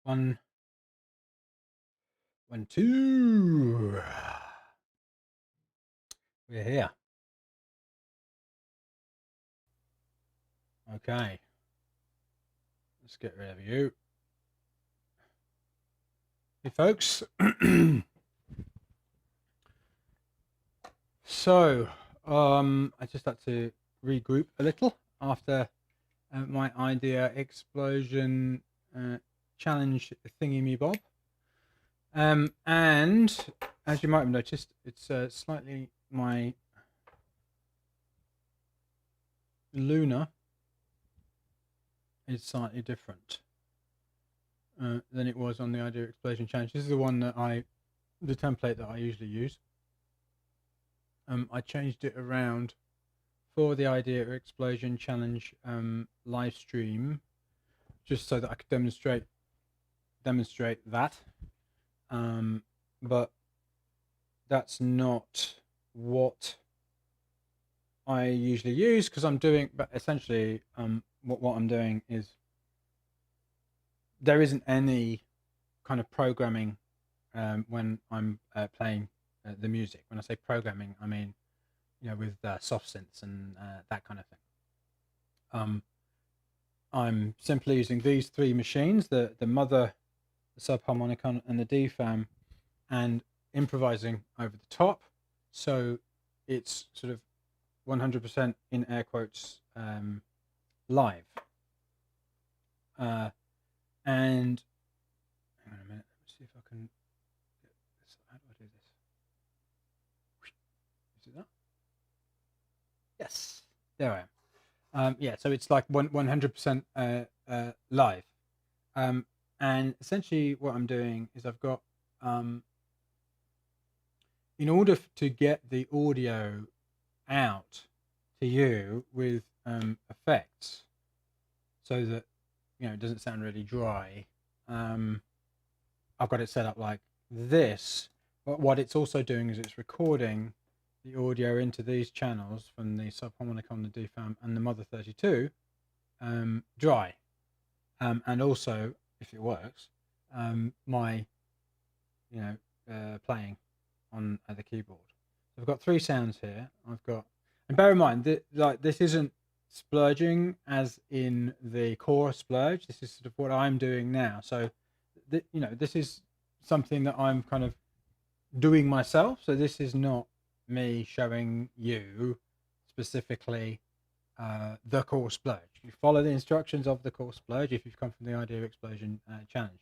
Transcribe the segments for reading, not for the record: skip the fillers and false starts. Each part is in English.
One, one, two. We're here. Okay. Let's get rid of you. Hey, folks. So, I just had to regroup a little after my idea explosion challenge thingy me bob. And as you might have noticed, it's slightly my Luna is slightly different than it was on the idea explosion challenge. This is the one that the template that I usually use. I changed it around for the idea explosion challenge live stream, just so that I could demonstrate that. But that's not what I usually use, because I'm doing. But essentially, what I'm doing is there isn't any kind of programming when I'm playing the music. When I say programming, I mean with soft synths and that kind of thing. I'm simply using these three machines: the mother, the subharmonicon, and the DFAM, and improvising over the top. So it's sort of 100% in air quotes live. And hang on a minute, let's see if I can get this. How do I do this? Is it that? Yes, there I am. Yeah, so it's like 100% live. And essentially what I'm doing is I've got, in order to get the audio out to you with effects, so that it doesn't sound really dry, I've got it set up like this. But what it's also doing is it's recording the audio into these channels from the subharmonicon, the DFAM, and the Mother 32 dry. And also, if it works, my playing on the keyboard. So I've got three sounds here. I've got, and bear in mind that like this isn't splurging as in the core splurge. This is sort of what I'm doing now. So this is something that I'm kind of doing myself. So this is not me showing you specifically the core splurge. You follow the instructions of the core splurge if you've come from the idea explosion challenge.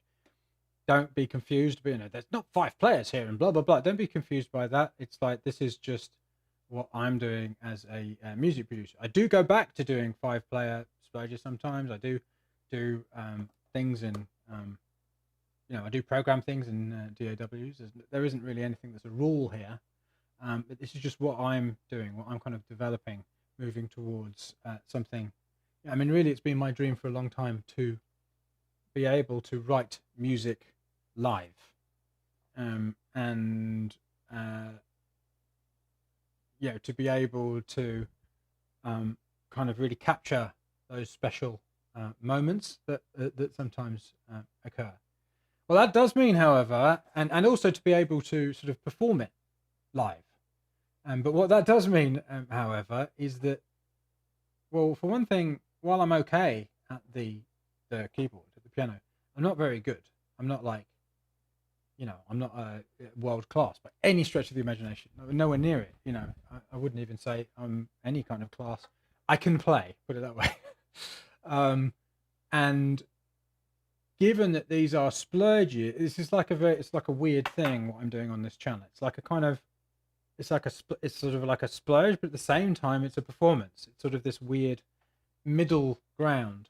Don't be confused. But there's not 5 players here and blah blah blah. Don't be confused by that. It's like this is just what I'm doing as a music producer. I do go back to doing 5-player splurges sometimes. I do things in I do program things in DAWs. There isn't really anything that's a rule here, but this is just what I'm doing, what I'm kind of developing, moving towards something. I mean, really, it's been my dream for a long time to be able to write music live, and to be able to kind of really capture those special moments that sometimes occur. Well, that does mean, however, and also to be able to sort of perform it live. But what that does mean, however, is that, well, for one thing, while I'm okay at the keyboard, at the piano, I'm not very good. I'm not like, I'm not world class by any stretch of the imagination. Nowhere near it. I wouldn't even say I'm any kind of class. I can play, put it that way. And given that these are splurgy, this is like it's like a weird thing what I'm doing on this channel. It's like a kind of, it's sort of like a splurge, but at the same time it's a performance. It's sort of this weird middle ground.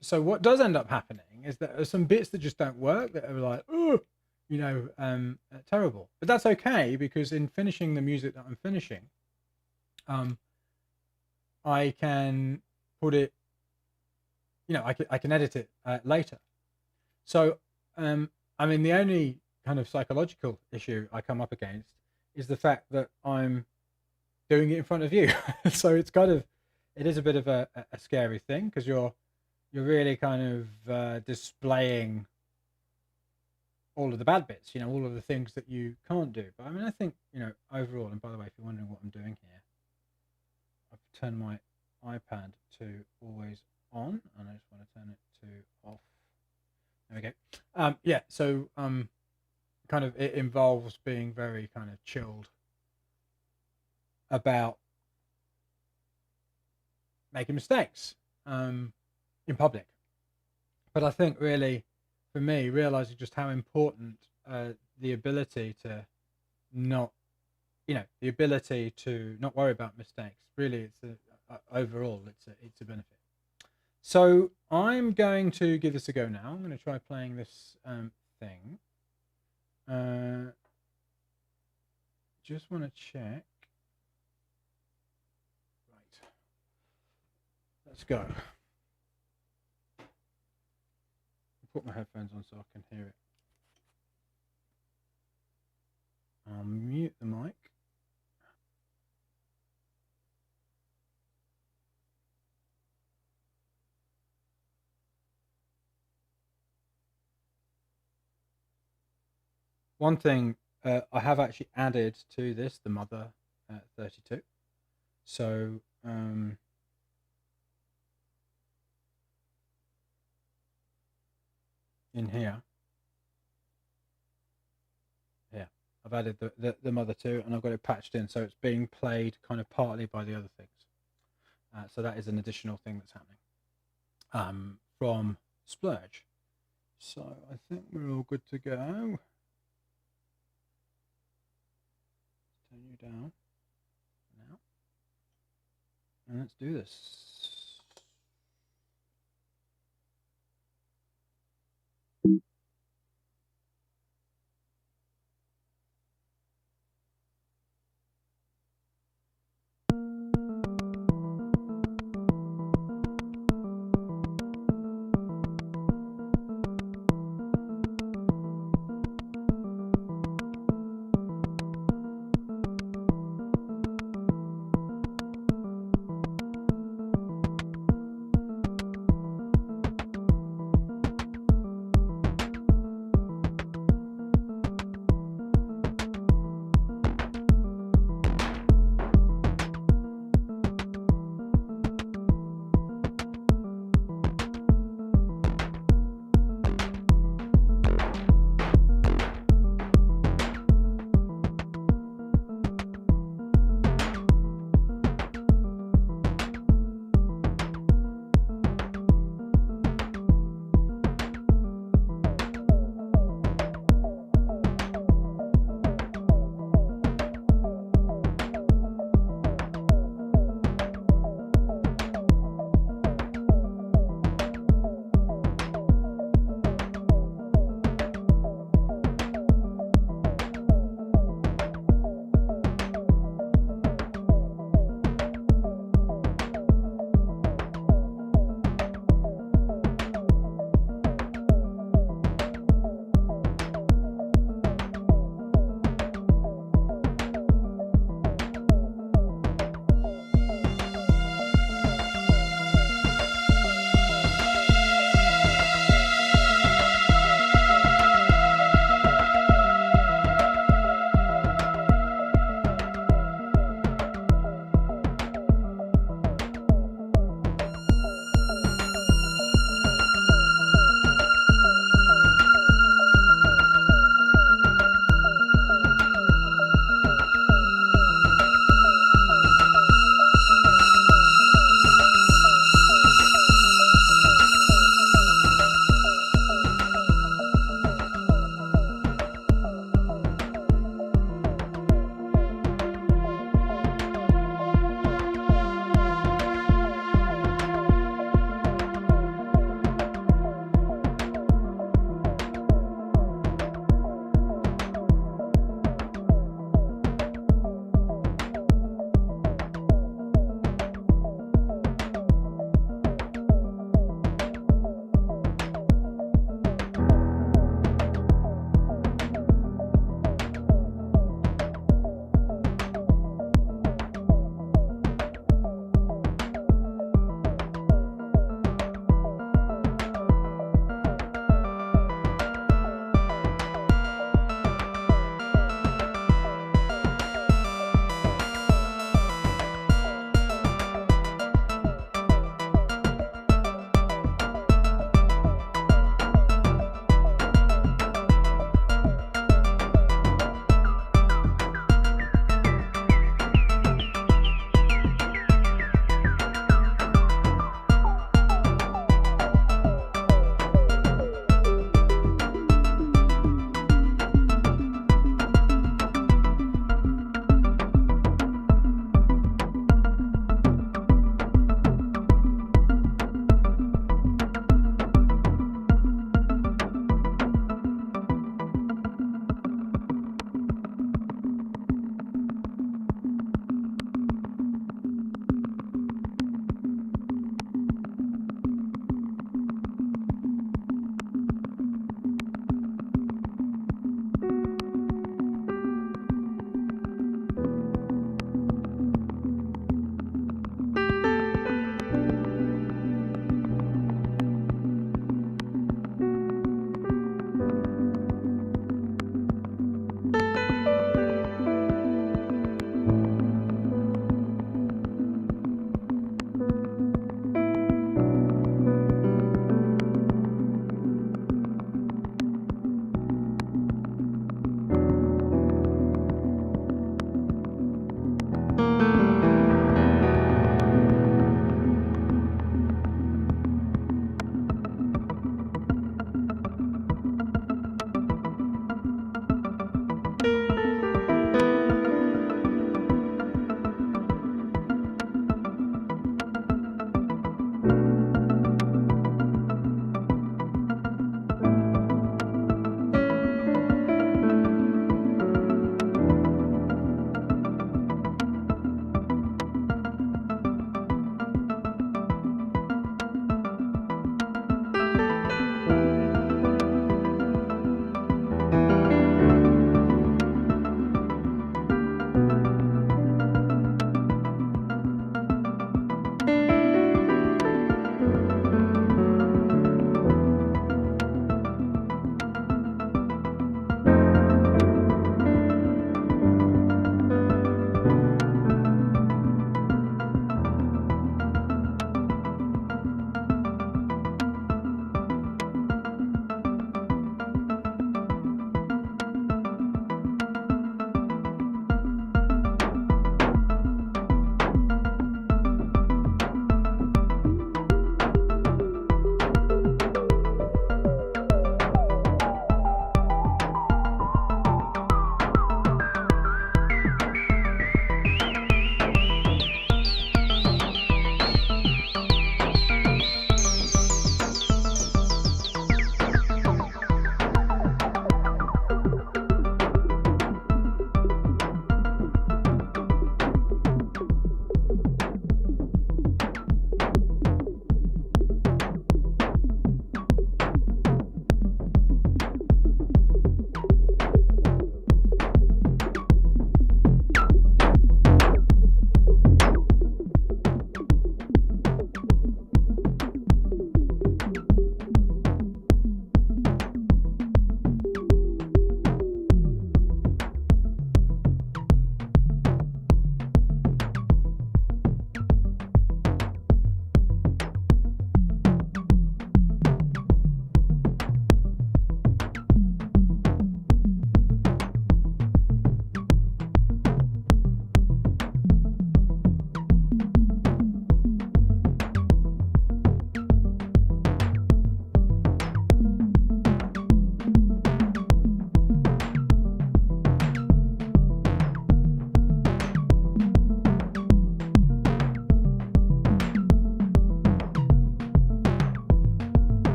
So what does end up happening is that there's some bits that just don't work, that are like, oh, terrible. But that's okay, because in finishing the music that I'm finishing, I can put it, I can edit it later. So, I mean, the only kind of psychological issue I come up against is the fact that I'm doing it in front of you. So it is a bit of a scary thing, because you're really kind of displaying all of the bad bits, all of the things that you can't do. But I mean, I think, overall, and by the way, if you're wondering what I'm doing here, I've turned my iPad to always on, and I just want to turn it to off. There we go. Yeah, so kind of it involves being very kind of chilled about making mistakes in public. But I think really, for me, realizing just how important the ability to not, the ability to not worry about mistakes. Really, overall, it's a benefit. So I'm going to give this a go now. I'm going to try playing this thing. Just want to check. Right. Let's go. Put my headphones on so I can hear it. I'll mute the mic. One thing I have actually added to this, the mother 32. So in here, I've added the mother 2, and I've got it patched in, so it's being played kind of partly by the other things. So that is an additional thing that's happening from Splurge. So I think we're all good to go. Turn you down now, and let's do this.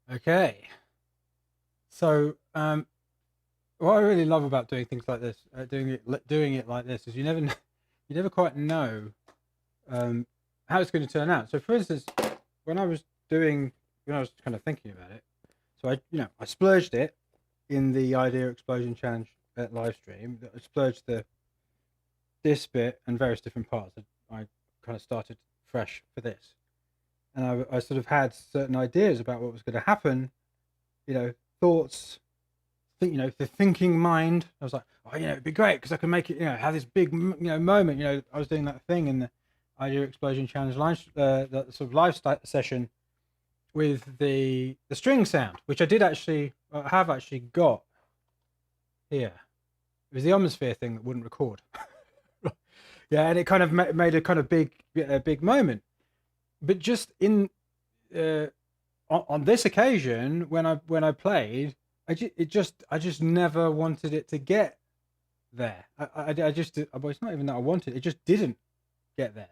Okay. So, what I really love about doing things like this, doing it like this, is you never quite know how it's going to turn out. So, for instance, when I was when I was kind of thinking about it, so I splurged it in the Idea Explosion Challenge live stream. I splurged this bit and various different parts. I kind of started fresh for this, and I sort of had certain ideas about what was going to happen. Thoughts. The thinking mind. I was like, oh, it'd be great because I can make it. Have this big, moment. I was doing that thing in the Idea Explosion Challenge the sort of live session with the string sound, which I have actually got here. It was the Omnisphere thing that wouldn't record. Yeah, and it kind of made a kind of big moment. But just on this occasion, when I played, I just never wanted it to get there. Well, it's not even that I wanted it just didn't get there.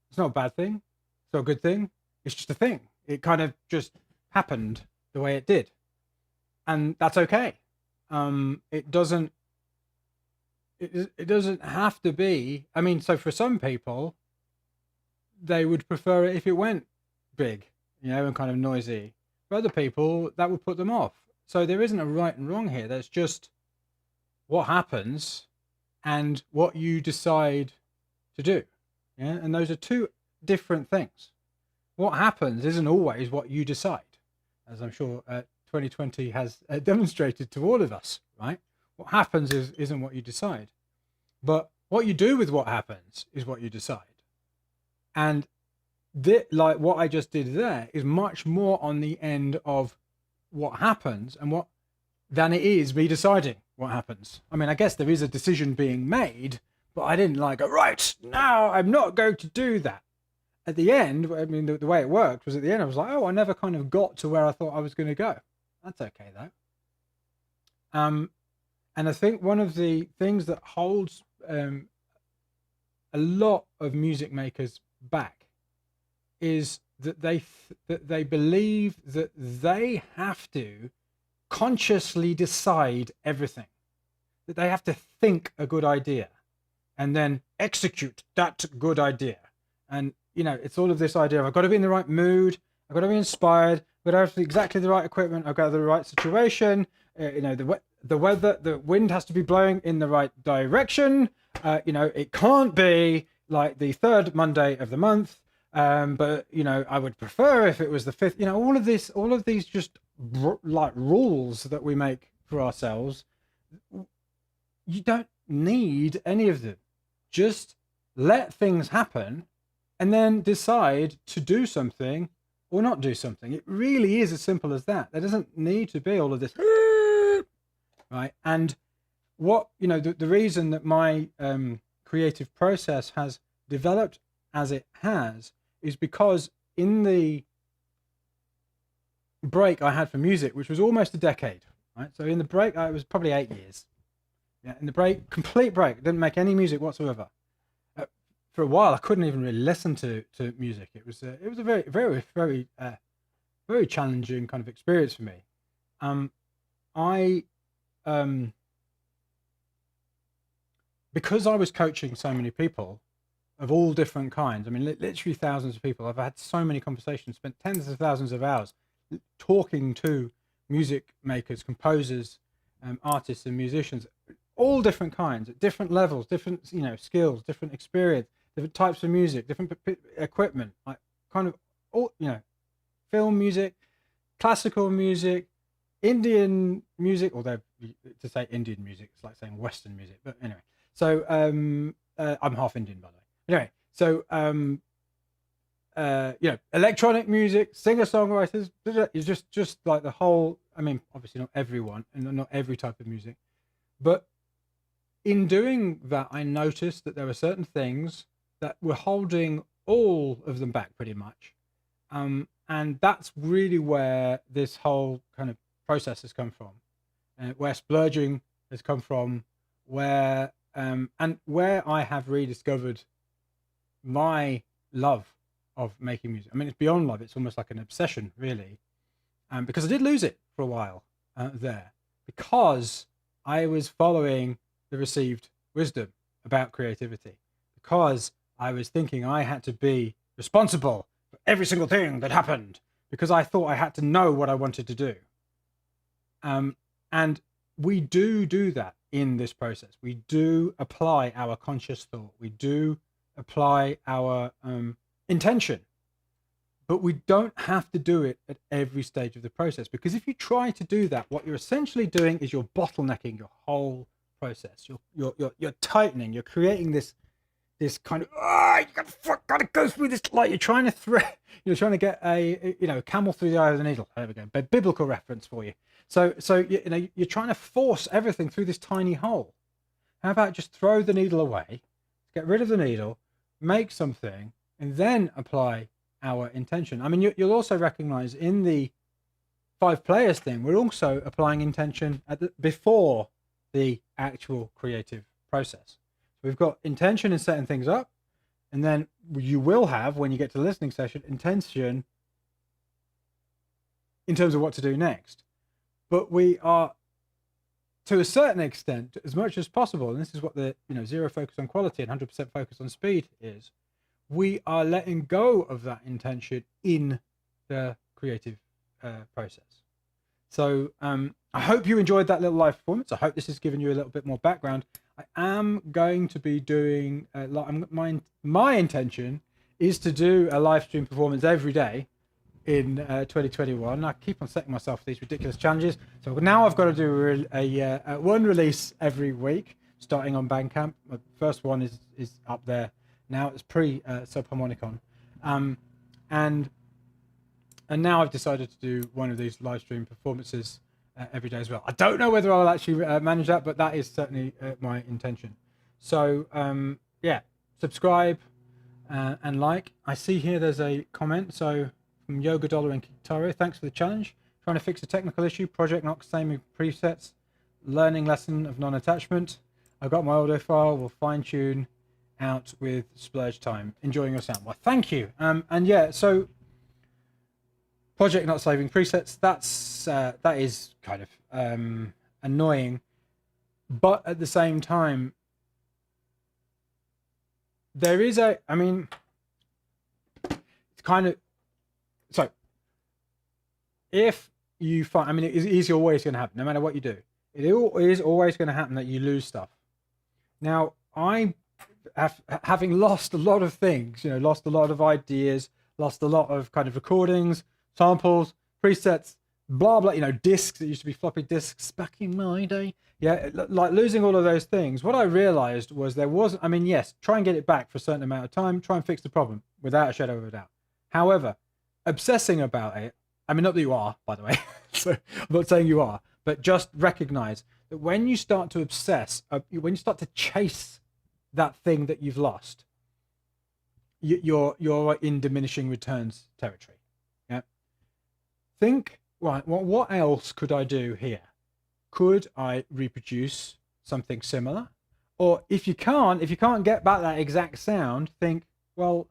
It's not a bad thing. It's not a good thing. It's just a thing. It kind of just happened the way it did, and that's okay. It doesn't have to be. I mean, so for some people, they would prefer it if it went big, and kind of noisy. For other people, that would put them off. So there isn't a right and wrong here. There's just what happens and what you decide to do. Yeah, and those are two different things. What happens isn't always what you decide, as I'm sure 2020 has demonstrated to all of us, right? What happens isn't what you decide, but what you do with what happens is what you decide. And like what I just did there is much more on the end of what happens and what than it is me deciding what happens. I mean, I guess there is a decision being made, but I didn't like go, right, now I'm not going to do that. At the end, I mean, the way it worked was at the end, I was like, oh, I never kind of got to where I thought I was going to go. That's okay, though. And I think one of the things that holds a lot of music makers back is that they believe that they have to consciously decide everything, that they have to think a good idea and then execute that good idea. And you know, it's all of this idea of I've got to be in the right mood, I've got to be inspired, I've got to have exactly the right equipment, I've got the right situation, you know, the weather, the wind has to be blowing in the right direction, you know, it can't be like the third Monday of the month, but you know, I would prefer if it was the fifth. You know, all of these just like rules that we make for ourselves. You don't need any of them. Just let things happen and then decide to do something or not do something. It really is as simple as that. There doesn't need to be all of this, right? And what, you know, the reason that my creative process has developed as it has is because in the break I had for music, which was almost a decade, right? So in the break, it was probably 8 years. Yeah, in the break, complete break, didn't make any music whatsoever. For a while, I couldn't even really listen to music. It was a very, very, very, very challenging kind of experience for me. Because I was coaching so many people of all different kinds. I mean, literally thousands of people. I've had so many conversations, spent tens of thousands of hours talking to music makers, composers, artists, and musicians, all different kinds, at different levels, different, you know, skills, different experience, different types of music, different equipment, like kind of all, you know, film music, classical music, Indian music, although to say Indian music is like saying Western music, but anyway. So I'm half Indian, by the way. Anyway, so you know, electronic music, singer-songwriters, is just like the whole. I mean, obviously not everyone and not every type of music, but in doing that, I noticed that there were certain things that were holding all of them back pretty much. And that's really where this whole kind of process has come from, where splurging has come from, where and where I have rediscovered my love of making music. I mean, it's beyond love; it's almost like an obsession, really, because I did lose it for a while there, because I was following the received wisdom about creativity, because I was thinking I had to be responsible for every single thing that happened, because I thought I had to know what I wanted to do. And we do that in this process. We do apply our conscious thought. We do apply our intention, but we don't have to do it at every stage of the process, because if you try to do that, what you're essentially doing is you're bottlenecking your whole process. You're tightening. You're creating this kind of you gotta go through this, like you're trying to get a, you know, camel through the eye of the needle. There we go, a biblical reference for you. So you know, you're trying to force everything through this tiny hole. How about just throw the needle away, get rid of the needle, make something, and then apply our intention. I mean, you'll also recognize in the 5 players thing, we're also applying intention before the actual creative process. So we've got intention in setting things up, and then you will have, when you get to the listening session, intention in terms of what to do next. But we are, to a certain extent, as much as possible, and this is what the, you know, 0 focus on quality and 100% focus on speed is, we are letting go of that intention in the creative process. So I hope you enjoyed that little live performance. I hope this has given you a little bit more background. I am going to be doing my intention is to do a live stream performance every day in 2021. I keep on setting myself these ridiculous challenges. So now I've got to do one release every week, starting on Bandcamp. The first one is up there Now it's pre subharmonicon, and now I've decided to do one of these live stream performances every day as well. I don't know whether I'll actually manage that, but that is certainly my intention. So yeah, subscribe and like. I see here there's a comment. So from Yoga Dollar and Kitaro, thanks for the challenge. Trying to fix a technical issue. Project not saving presets. Learning lesson of non-attachment. I've got my audio file. We'll fine tune out with splurge time. Enjoying your sound. Well, thank you. And yeah, so project not saving presets. That is kind of annoying, but at the same time, there is a. I mean, it's kind of so. If you find, I mean, it is always going to happen, no matter what you do. It is always going to happen that you lose stuff. Now, having lost a lot of things, lost a lot of ideas, lost a lot of kind of recordings, samples, presets, blah, blah, discs that used to be floppy disks back in my day. Yeah, like losing all of those things. What I realized was yes, try and get it back for a certain amount of time, try and fix the problem without a shadow of a doubt. However, obsessing about it, I mean, not that you are, by the way, so I'm not saying you are, but just recognize that when you start to obsess, when you start to chase that thing that you've lost, you're in diminishing returns territory. Yeah. Think, right, what else could I do here? Could I reproduce something similar? Or if you can't get back that exact sound, think, well,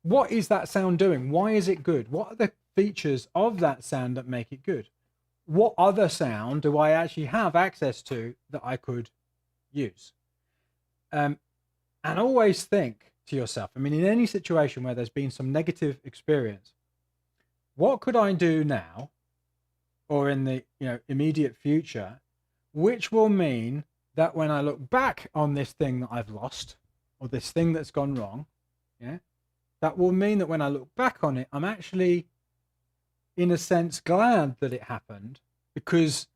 what is that sound doing? Why is it good? What are the features of that sound that make it good? What other sound do I actually have access to that I could use? And always think to yourself, I mean, in any situation where there's been some negative experience, what could I do now or in the immediate future, which will mean that when I look back on this thing that I've lost or this thing that's gone wrong, yeah, that will mean that when I look back on it, I'm actually, in a sense, glad that it happened, because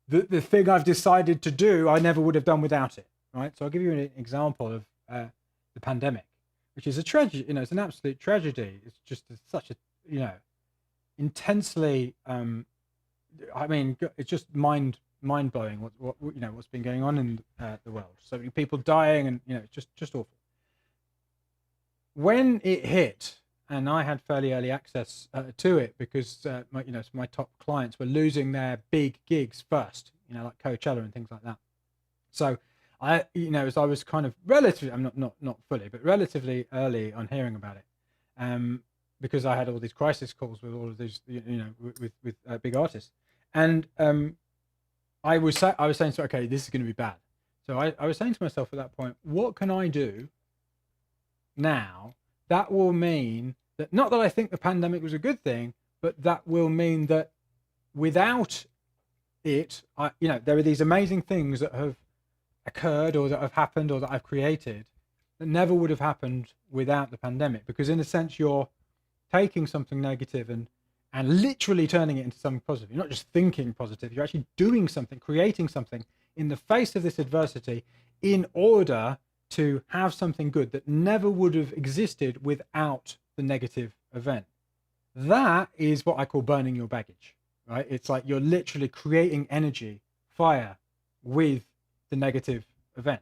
the thing I've decided to do, I never would have done without it, right? So I'll give you an example of the pandemic, which is a tragedy. It's an absolute tragedy. It's just such a, intensely, I mean, it's just mind blowing what's been going on in the world. So many people dying, and it's just awful. When it hit, and I had fairly early access to it because my top clients were losing their big gigs first, like Coachella and things like that. So I was kind of relatively, I'm not fully, but relatively early on hearing about it, because I had all these crisis calls with all of these, with big artists, and I was saying, so okay, this is going to be bad. So I was saying to myself at that point, what can I do now that will mean that, not that I think the pandemic was a good thing, but that will mean that without it, there are these amazing things that have occurred or that have happened or that I've created that never would have happened without the pandemic. Because in a sense, you're taking something negative and literally turning it into something positive. You're not just thinking positive, you're actually doing something, creating something in the face of this adversity in order to have something good that never would have existed without the negative event. That is what I call burning your baggage, right? It's like you're literally creating energy, fire, with the negative event.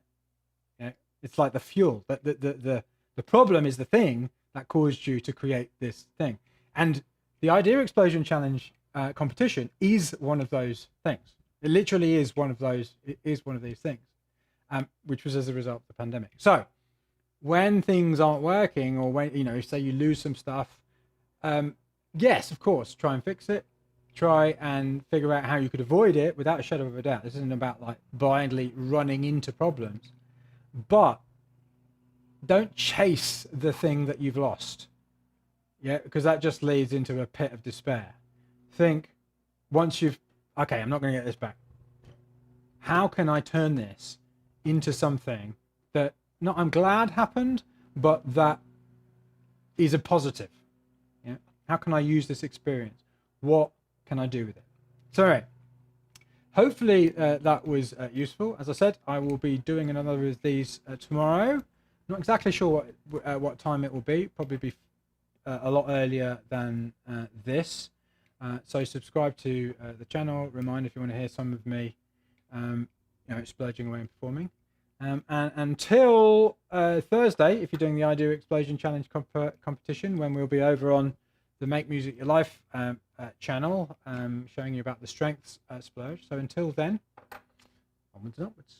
It's like the fuel. The problem is the thing that caused you to create this thing. And the Idea Explosion Challenge competition is one of those things. It literally is one of those. It is one of these things. Which was as a result of the pandemic. So when things aren't working, or when, say you lose some stuff, yes, of course, try and fix it. Try and figure out how you could avoid it without a shadow of a doubt. This isn't about like blindly running into problems, but don't chase the thing that you've lost. Yeah, because that just leads into a pit of despair. Think, once okay, I'm not going to get this back. How can I turn this into something that not I'm glad happened, but that is a positive? Yeah. How can I use this experience? What can I do with it? So anyway, hopefully that was useful. As I said, I will be doing another of these tomorrow. Not exactly sure what time it will be. Probably be a lot earlier than this. So subscribe to the channel. Remind if you want to hear some of me, splurging away and performing. And until Thursday, if you're doing the I Do Explosion Challenge competition, when we'll be over on the Make Music Your Life channel, showing you about the strengths splurge. So until then, onwards and upwards.